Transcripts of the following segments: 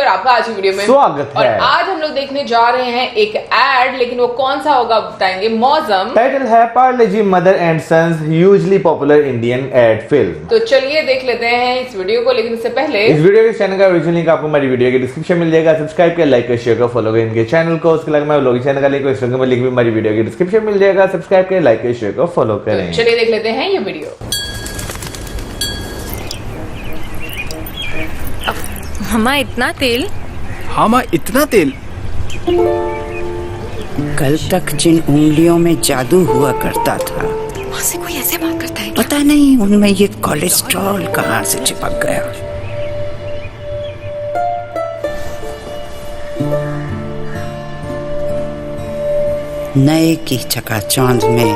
आपका आज की वीडियो में स्वागत है। और आज हम लोग देखने जा रहे हैं एक एड, लेकिन वो कौन सा होगा बताएंगे मौसम। टाइटल है Parle G mother and sons hugely popular Indian ad film. तो चलिए देख लेते हैं इस वीडियो को, लेकिन इससे पहले इस वीडियो के चैनल का ओरिजिनल लिंक आपको हमारी वीडियो के डिस्क्रिप्शन मिल जाएगा। सब्सक्राइब कर, लाइक कर, शेयर कर, फॉलो कर इनके चैनल को। उसके अलावा मैं लोग चैनल का लिंक लिंक भी हमारी वीडियो के डिस्क्रिप्शन मिल जाएगा। सब्सक्राइब कर, लाइक कर, शेयर कर, फॉलो करें। चलिए देख लेते हैं ये वीडियो। मामा इतना तेल। हाँ माँ इतना तेल। कल तक जिन उंगलियों में जादू हुआ करता था, वहाँ से कोई ऐसे बात करता है? पता नहीं उनमें ये कोलेस्ट्रॉल कहाँ से चिपक गया। नए की चकाचौंध में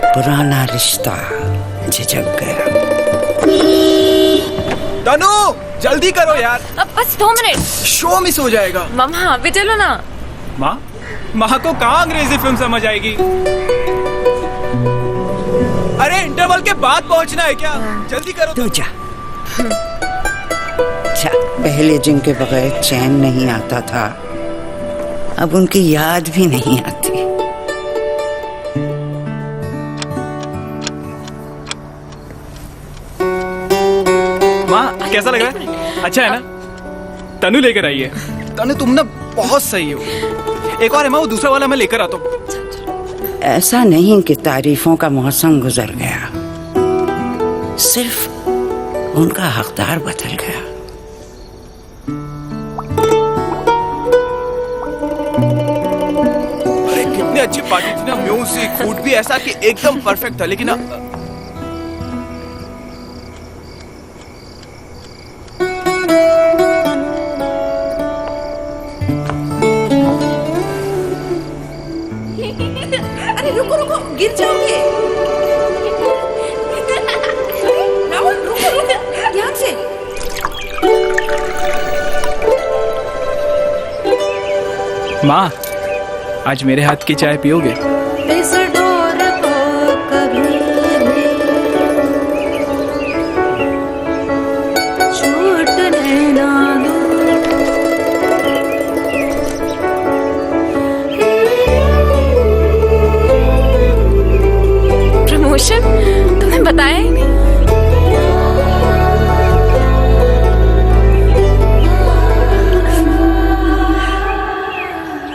पुराना रिश्ता झिझक गया। तनु जल्दी करो यार, अब बस 2 मिनट। शो मिस हो जाएगा। मामा हाँ भी चलो ना। माँ को कहाँ अंग्रेजी फिल्म समझ आएगी। अरे इंटरवल के बाद पहुँचना है क्या? जल्दी करो। तू जा। पहले जिनके बगैर चैन नहीं आता था, अब उनकी याद भी नहीं आती। माँ कैसा लग रहा है? अच्छा है ना? तनु लेकर आई है। तनु तुम ना बहुत सही हो। एक और है माँ, वो दूसरा वाला मैं लेकर आता हूँ। ऐसा नहीं कि तारीफों का मौसम गुजर गया, सिर्फ उनका हकदार बदल गया। अरे कितनी अच्छी पार्टी थी ना, म्यूजिक फूड भी ऐसा कि एकदम परफेक्ट था। लेकिन अरे रुको रुको, गिर जाओगे। राहुल रुको रुको, ध्यान से। माँ आज मेरे हाथ की चाय पियोगे? इस डोर को कभी भी छूटने ना दूं। प्रमोशन तुम्हें बताया ही नहीं।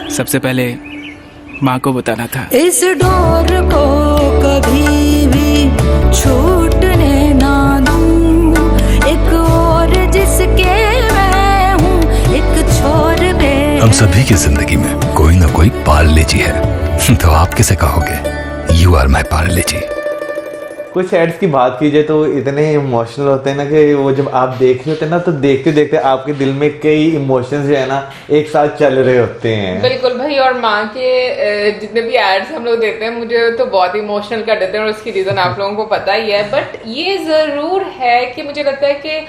सबसे पहले माँ को बताना था। इस डोर को कभी भी छूटने ना दूं। एक और जिसके मैं हूँ, एक छोर पे। हम सभी की जिंदगी में कोई ना कोई पार्ले जी है, तो आप किसे कहोगे? यू आर माई पार्ले जी। कुछ एड्स की बात कीजिए तो इतने इमोशनल होते हैं ना कि वो जब आप देख रहे होते हैं ना, तो देखते देखते आपके दिल में कई इमोशंस जो है ना एक साथ चल रहे होते हैं। बिल्कुल भाई, और माँ के जितने भी एड्स हम लोग देते हैं मुझे तो बहुत इमोशनल कर देते हैं, और उसकी रीजन आप लोगों को पता ही है। बट ये जरूर है कि मुझे लगता है कि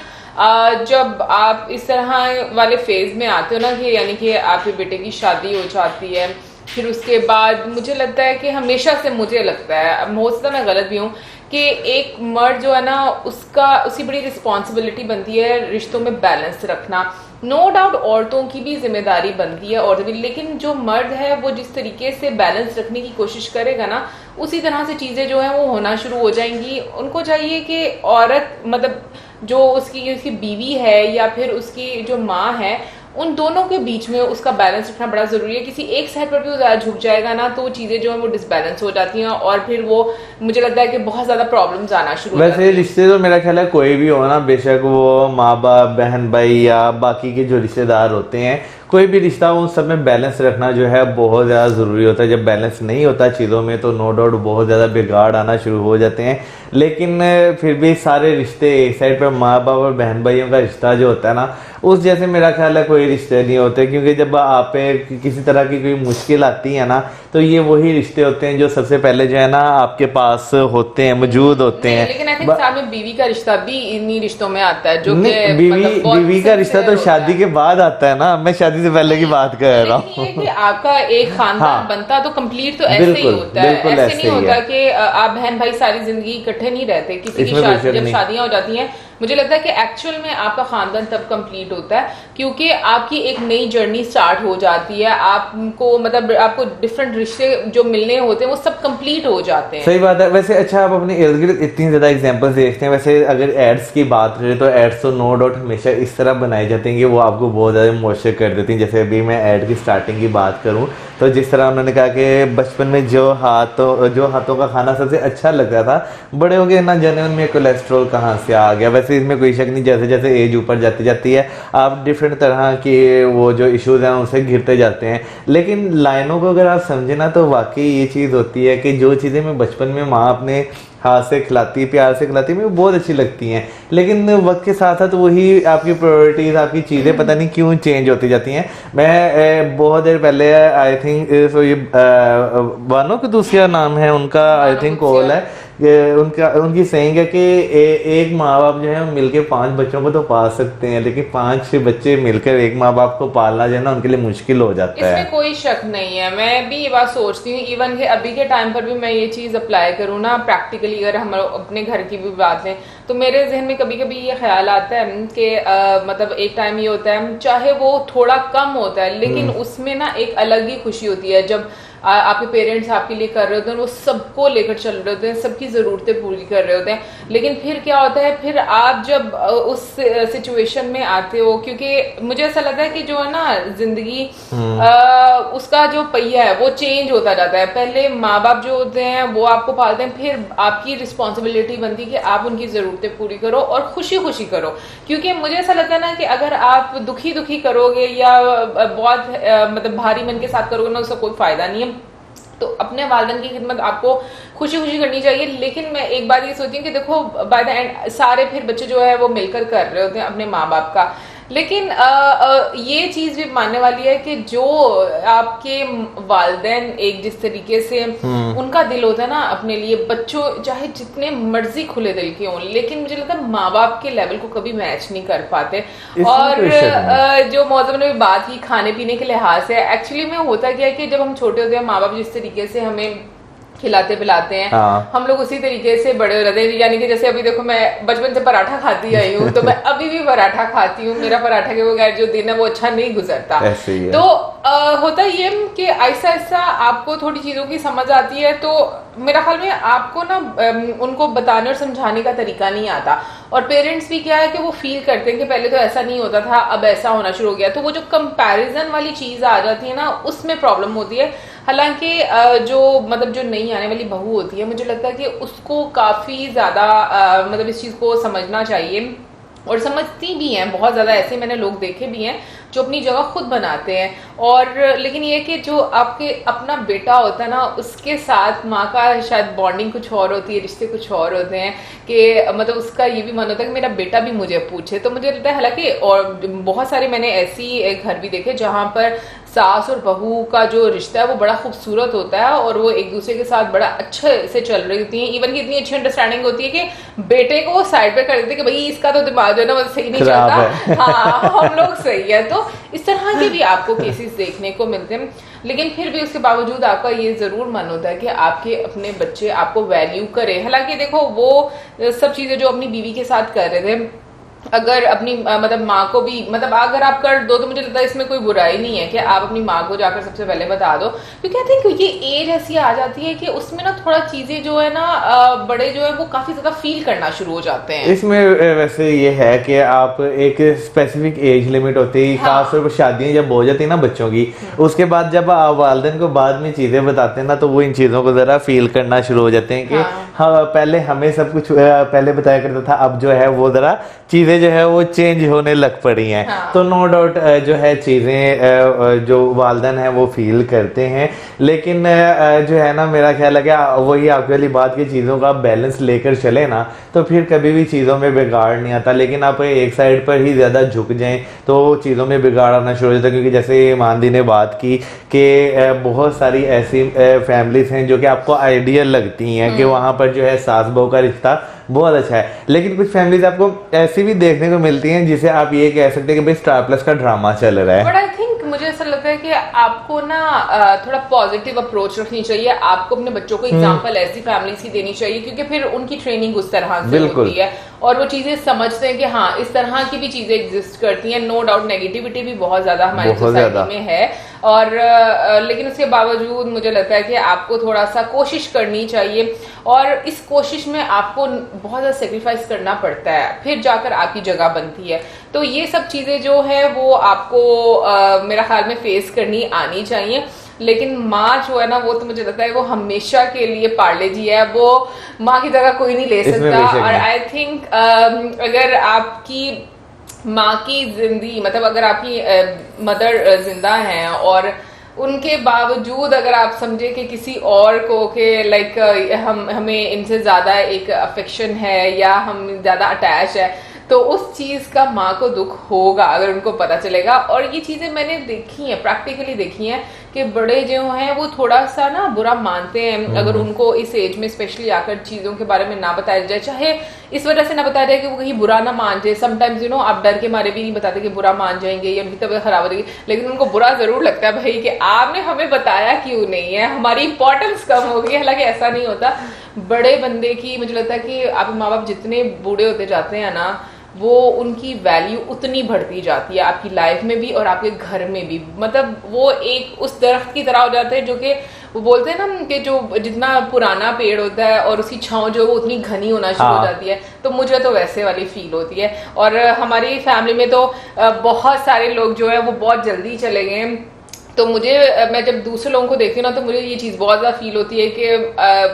जब आप इस तरह वाले फेज में आते हो ना, कि यानी कि आपके बेटे की शादी हो जाती है, फिर उसके बाद मुझे लगता है कि हमेशा से मुझे लगता है, अब हो सकता है मैं गलत भी हूँ, कि एक मर्द जो है ना उसकी बड़ी रिस्पॉन्सिबिलिटी बनती है रिश्तों में बैलेंस रखना। नो डाउट औरतों की भी जिम्मेदारी बनती है, और लेकिन जो मर्द है वो जिस तरीके से बैलेंस रखने की कोशिश करेगा ना, उसी तरह से चीज़ें जो है वो होना शुरू हो जाएंगी। उनको चाहिए कि औरत मतलब जो उसकी बीवी है या फिर उसकी जो माँ है, उन दोनों के बीच में उसका बैलेंस रखना बड़ा जरूरी है। किसी एक साइड पर भी वो ज्यादा झुक जाएगा ना, तो चीजें जो है वो डिसबैलेंस हो जाती हैं, और फिर वो मुझे लगता है कि बहुत ज्यादा प्रॉब्लम्स आना शुरू हो जाती हैं। वैसे रिश्ते तो मेरा ख्याल है कोई भी हो ना, बेशक वो माँ बाप, बहन भाई या बाकी के जो रिश्तेदार होते हैं, कोई भी रिश्ता उन सब में बैलेंस रखना जो है बहुत ज़्यादा ज़रूरी होता है। जब बैलेंस नहीं होता चीज़ों में तो नो डाउट बहुत ज़्यादा बिगाड़ आना शुरू हो जाते हैं। लेकिन फिर भी सारे रिश्ते एक साइड पर माँ बाप और बहन भाइयों का रिश्ता जो होता है ना, उस जैसे मेरा ख्याल है कोई रिश्ते नहीं होते। क्योंकि जब आप पे किसी तरह की कोई मुश्किल आती है ना, तो ये वही रिश्ते होते हैं जो सबसे पहले जो है ना आपके पास होते हैं, मौजूद होते हैं। लेकिन आई थिंक साथ में बीवी का रिश्ता भी इन्हीं रिश्तों में आता है, जो कि बीवी का रिश्ता तो शादी के बाद आता है ना, मैं शादी से पहले की बात कर रहा हूँ। कि आपका एक खानदान बनता तो कंप्लीट तो ऐसे ही होता है, ऐसे नहीं होता कि आप बहन भाई सारी जिंदगी इकट्ठे नहीं रहते। किसी की जब शादियां हो जाती हैं मुझे लगता है कि एक्चुअल में आपका खानदान तब कंप्लीट होता है क्योंकि आपकी एक नई जर्नी स्टार्ट हो जाती है, आपको मतलब आपको डिफरेंट रिश्ते जो मिलने होते हैं वो सब कंप्लीट हो जाते हैं। सही बात है। वैसे अच्छा, आप अपने इर्द गिर्द इतनी ज्यादा एग्जांपल्स देखते हैं, वैसे अगर एड्स की बात करें तो एड्स तो नो डाउट हमेशा इस तरह बनाई जाती हैं कि वो आपको बहुत ज्यादा इमोशनल कर देती हैं। जैसे अभी मैं एड की स्टार्टिंग की बात करूं तो जिस तरह उन्होंने कहा कि बचपन में जो हाथों का खाना सबसे अच्छा लगता था, बड़े हो गए ना जाने उनमें कोलेस्ट्रॉल कहाँ से आ गया। वैसे इसमें कोई शक नहीं, जैसे जैसे एज ऊपर जाती जाती है आप डिफरेंट तरह की वो जो इश्यूज हैं उनसे घिरते जाते हैं। लेकिन लाइनों को अगर आप समझे ना तो वाकई ये चीज़ होती है कि जो चीज़ें मैं बचपन में माँ अपने हाथ से खिलाती, प्यार से खिलाती, मुझे बहुत अच्छी लगती हैं, लेकिन वक्त के साथ साथ वही आपकी प्रायोरिटीज़, आपकी चीज़ें पता नहीं क्यों चेंज होती जाती हैं। मैं बहुत देर पहले आई थिंक तो ये बानो का दूसरा नाम है उनका, आई थिंक कोल है, उनकी सेइंग है कि एक माँ बाप जो है मिलके 5 बच्चों को तो पाल सकते हैं, लेकिन 5 बच्चे मिलकर एक माँ बाप को पालना जो है ना उनके लिए मुश्किल हो जाता है। इसमें कोई शक नहीं है, मैं भी ये बात सोचती हूँ। इवन के अभी के टाइम पर भी मैं ये चीज अप्लाई करूँ ना प्रैक्टिकली, अगर हम अपने घर की भी बात लें तो मेरे जहन में कभी कभी ये ख्याल आता है कि मतलब एक टाइम ये होता है, चाहे वो थोड़ा कम होता है लेकिन उसमें ना एक अलग ही खुशी होती है जब आपके पेरेंट्स आपके लिए कर रहे होते हैं, वो सबको लेकर चल रहे होते हैं, सबकी ज़रूरतें पूरी कर रहे होते हैं। लेकिन फिर क्या होता है, फिर आप जब उस सिचुएशन में आते हो, क्योंकि मुझे ऐसा लगता है कि जो है ना जिंदगी उसका जो पहिया है वो चेंज होता जाता है। पहले माँ बाप जो होते हैं वो आपको पालते हैं, फिर आपकी रिस्पॉन्सिबिलिटी बनती है कि आप उनकी ज़रूरतें पूरी करो और खुशी खुशी करो। क्योंकि मुझे ऐसा लगता है ना कि अगर आप दुखी दुखी करोगे या बहुत मतलब भारी मन के साथ करोगे ना, उसका कोई फायदा नहीं है। तो अपने वालिदैन की खिदमत आपको खुशी खुशी करनी चाहिए। लेकिन मैं एक बात ये सोचती हूँ कि देखो बाय द एंड सारे फिर बच्चे जो है वो मिलकर कर रहे होते हैं अपने माँ बाप का। लेकिन ये चीज भी मानने वाली है कि जो आपके वालिदैन एक जिस तरीके से उनका दिल होता है ना अपने लिए, बच्चों चाहे जितने मर्जी खुले दिल के हों, लेकिन मुझे लगता है माँ बाप के लेवल को कभी मैच नहीं कर पाते। और जो मौजूद ने भी बात की खाने पीने के लिहाज से, एक्चुअली में होता क्या है कि जब हम छोटे होते हैं माँ बाप जिस तरीके से हमें खिलाते पिलाते हैं, हम लोग उसी तरीके से बड़े हो जाते हैं। यानी कि जैसे अभी देखो मैं बचपन से पराठा खाती आई हूँ तो मैं अभी भी पराठा खाती हूँ, मेरा पराठा के बगैर जो दिन है वो अच्छा नहीं गुजरता। तो होता ये कि ऐसा ऐसा आपको थोड़ी चीजों की समझ आती है, तो मेरा ख्याल में आपको ना उनको बताने और समझाने का तरीका नहीं आता। और पेरेंट्स भी क्या है कि वो फील करते हैं कि पहले तो ऐसा नहीं होता था, अब ऐसा होना शुरू हो गया। तो वो जो कंपैरिजन वाली चीज आ जाती है ना, उसमें प्रॉब्लम होती है। हालांकि जो मतलब जो नई आने वाली बहू होती है, मुझे लगता है कि उसको काफी ज्यादा मतलब इस चीज को समझना चाहिए, और समझती भी हैं। बहुत ज्यादा ऐसे मैंने लोग देखे भी हैं जो अपनी जगह खुद बनाते हैं। और लेकिन ये कि जो आपके अपना बेटा होता है ना, उसके साथ माँ का शायद बॉन्डिंग कुछ और होती है, रिश्ते कुछ और होते हैं कि मतलब उसका ये भी मन होता है कि मेरा बेटा भी मुझे पूछे। तो मुझे लगता है हालांकि और बहुत सारे मैंने ऐसी घर भी देखे जहाँ पर सास और बहू का जो रिश्ता है वो बड़ा खूबसूरत होता है और वो एक दूसरे के साथ बड़ा अच्छे से चल रही होती हैं। इवन की इतनी अच्छी अंडरस्टैंडिंग होती है कि बेटे को साइड पे कर देते कि भाई इसका तो दिमाग जो है ना वो सही नहीं चलता, हाँ हम लोग सही है। तो इस तरह के भी आपको केसेस देखने को मिलते हैं। लेकिन फिर भी उसके बावजूद आपका ये जरूर मन होता है कि आपके अपने बच्चे आपको वैल्यू करें। हालांकि देखो वो सब चीजें जो अपनी बीवी के साथ कर रहे थे, अगर अपनी मतलब माँ को भी मतलब अगर आप कर दो तो मुझे लगता है इसमें कोई बुराई नहीं है कि आप अपनी माँ को जाकर सबसे पहले बता दो। क्योंकि आई थिंक ये एज ऐसी आ जाती है कि उसमें ना थोड़ा चीजें जो है ना बड़े जो है वो काफी ज्यादा फील करना शुरू हो जाते हैं। इसमें वैसे ये है कि आप एक स्पेसिफिक एज लिमिट होती है, खासतौर पर शादियां जब हो जाती है ना बच्चों की, उसके बाद जब आप वालिदैन को बाद में चीजें बताते हैं ना तो वो इन चीजों को जरा फील करना शुरू हो जाते हैं कि हाँ पहले हमें सब कुछ पहले बताया करता था, अब जो है वो जरा चीजें जो है वो चेंज होने लग पड़ी हैं। तो नो डाउट जो है चीजें जो वालिदैन है वो फील करते हैं। लेकिन जो है ना मेरा ख्याल है कि वही आपकी वाली बात की चीजों का बैलेंस लेकर चले ना तो फिर कभी भी चीजों में बिगाड़ नहीं आता। लेकिन आप एक साइड पर ही ज्यादा झुक जाएं तो चीजों में बिगाड़ आना शुरू हो जाता है। क्योंकि जैसे ईमान दी ने बात की कि बहुत सारी ऐसी फैमिलीज हैं जो कि आपको आइडियल लगती हैं कि वहां पर जो है सास बहू का रिश्ता बहुत अच्छा है, लेकिन कुछ फैमिलीज आपको ऐसी भी देखने को मिलती हैं जिसे आप ये कह सकते हैं कि भाई स्टार प्लस का ड्रामा चल रहा है। बट आई थिंक मुझे ऐसा लगता है कि आपको ना थोड़ा पॉजिटिव अप्रोच रखनी चाहिए। आपको अपने बच्चों को एग्जांपल ऐसी फैमिली से देनी चाहिए, क्योंकि फिर उनकी ट्रेनिंग उस तरह से बिल्कुल। होती है और वो चीजें समझते हैं कि हाँ इस तरह की भी चीजें एग्जिस्ट करती हैं। नो डाउट नेगेटिविटी भी बहुत ज्यादा हमारी बहुत ज्यादा। सोसाइटी में है, और लेकिन उसके बावजूद मुझे लगता है कि आपको थोड़ा सा कोशिश करनी चाहिए, और इस कोशिश में आपको बहुत ज्यादा सेक्रीफाइस करना पड़ता है, फिर जाकर आपकी जगह बनती है। तो ये सब चीजें जो है वो आपको मेरा ख्याल में फेस करनी आनी चाहिए। लेकिन माँ जो है ना, वो तो मुझे लगता है वो हमेशा के लिए पार्ले जी है, वो माँ की जगह कोई नहीं ले इसमें सकता। बेशक और नहीं। आई थिंक अगर आपकी माँ की जिंदगी, मतलब अगर आपकी मदर जिंदा हैं और उनके बावजूद अगर आप समझे कि किसी और को के लाइक हमें इनसे ज्यादा एक अफेक्शन है या हम ज्यादा अटैच है, तो उस चीज का माँ को दुख होगा अगर उनको पता चलेगा। और ये चीजें मैंने देखी हैं, प्रैक्टिकली देखी हैं कि बड़े जो हैं वो थोड़ा सा ना बुरा मानते हैं अगर उनको इस एज में स्पेशली आकर चीजों के बारे में ना बताया जाए, चाहे इस वजह से ना बताया जाए कि वो कहीं बुरा ना मान जाए। समटाइम्स यू नो आप डर के मारे भी नहीं बताते कि बुरा मान जाएंगे या उनकी तबीयत खराब हो जाएगी, लेकिन उनको बुरा जरूर लगता है भाई कि आपने हमें बताया क्यों नहीं है, हमारी इंपॉर्टेंस कम हो गई। हालांकि ऐसा नहीं होता। बड़े बंदे की मुझे लगता है कि आप माँ बाप जितने बूढ़े होते जाते हैं ना, वो उनकी वैल्यू उतनी बढ़ती जाती है आपकी लाइफ में भी और आपके घर में भी। मतलब वो एक उस दरख्त की तरह हो जाते हैं जो कि वो बोलते हैं ना कि जो जितना पुराना पेड़ होता है और उसकी छांव जो है वो उतनी घनी होना शुरू हो जाती है। तो मुझे तो वैसे वाली फील होती है। और हमारी फैमिली में तो बहुत सारे लोग जो है वो बहुत जल्दी चले गए, तो मुझे मैं जब दूसरे लोगों को देखती हूँ ना, तो मुझे ये चीज बहुत ज्यादा फील होती है कि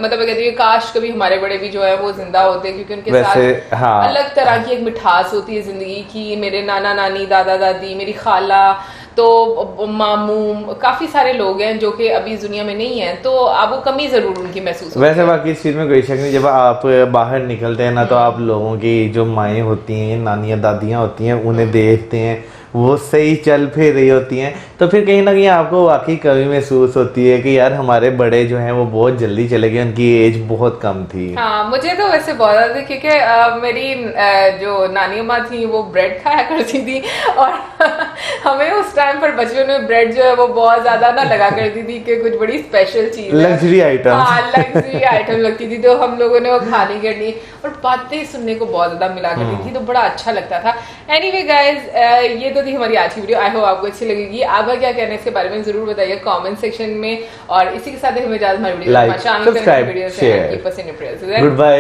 मतलब कहती है काश कभी हमारे बड़े भी जो है वो जिंदा होते, क्योंकि उनके साथ हाँ। अलग तरह की एक मिठास होती है जिंदगी की। मेरे नाना नानी, दादा दादी, मेरी खाला, तो मामू, काफी सारे लोग हैं जो कि अभी इस दुनिया में नहीं है, तो आपको कमी जरूर उनकी महसूस होती वैसे है। बाकी इस चीज में कोई शक नहीं, जब आप बाहर निकलते हैं ना तो आप लोगों की जो माएँ होती हैं, नानियाँ दादियाँ होती हैं, उन्हें देखते हैं वो सही चल फिर रही होती हैं, तो फिर कहीं ना कहीं आपको वाकई कमी महसूस होती है कि यार हमारे बड़े जो हैं वो बहुत जल्दी चले गए, उनकी एज बहुत कम थी। हाँ, मुझे तो वैसे बहुत ज्यादा, क्योंकि मेरी जो नानी माँ थी वो ब्रेड खाया करती थी और हमें उस टाइम पर बचपन में ब्रेड जो है वो बहुत ज्यादा ना लगा करती थी कि कुछ बड़ी स्पेशल चीज है, लग्जरी आइटम। हाँ, लग्जरी आइटम लगती थी, तो हम लोगों ने वो खानी करनी और बातें सुनने को बहुत ज्यादा मिला करती थी, तो बड़ा अच्छा लगता था। एनीवे गाइज, ये तो थी हमारी आज की वीडियो। आई होप आपको अच्छी लगेगी। आपका क्या कहना है इसके बारे में जरूर बताइए कमेंट सेक्शन में। और इसी के साथ हमें इजाजत, हमारी video like, subscribe, share, keep us in your prayers. Good bye.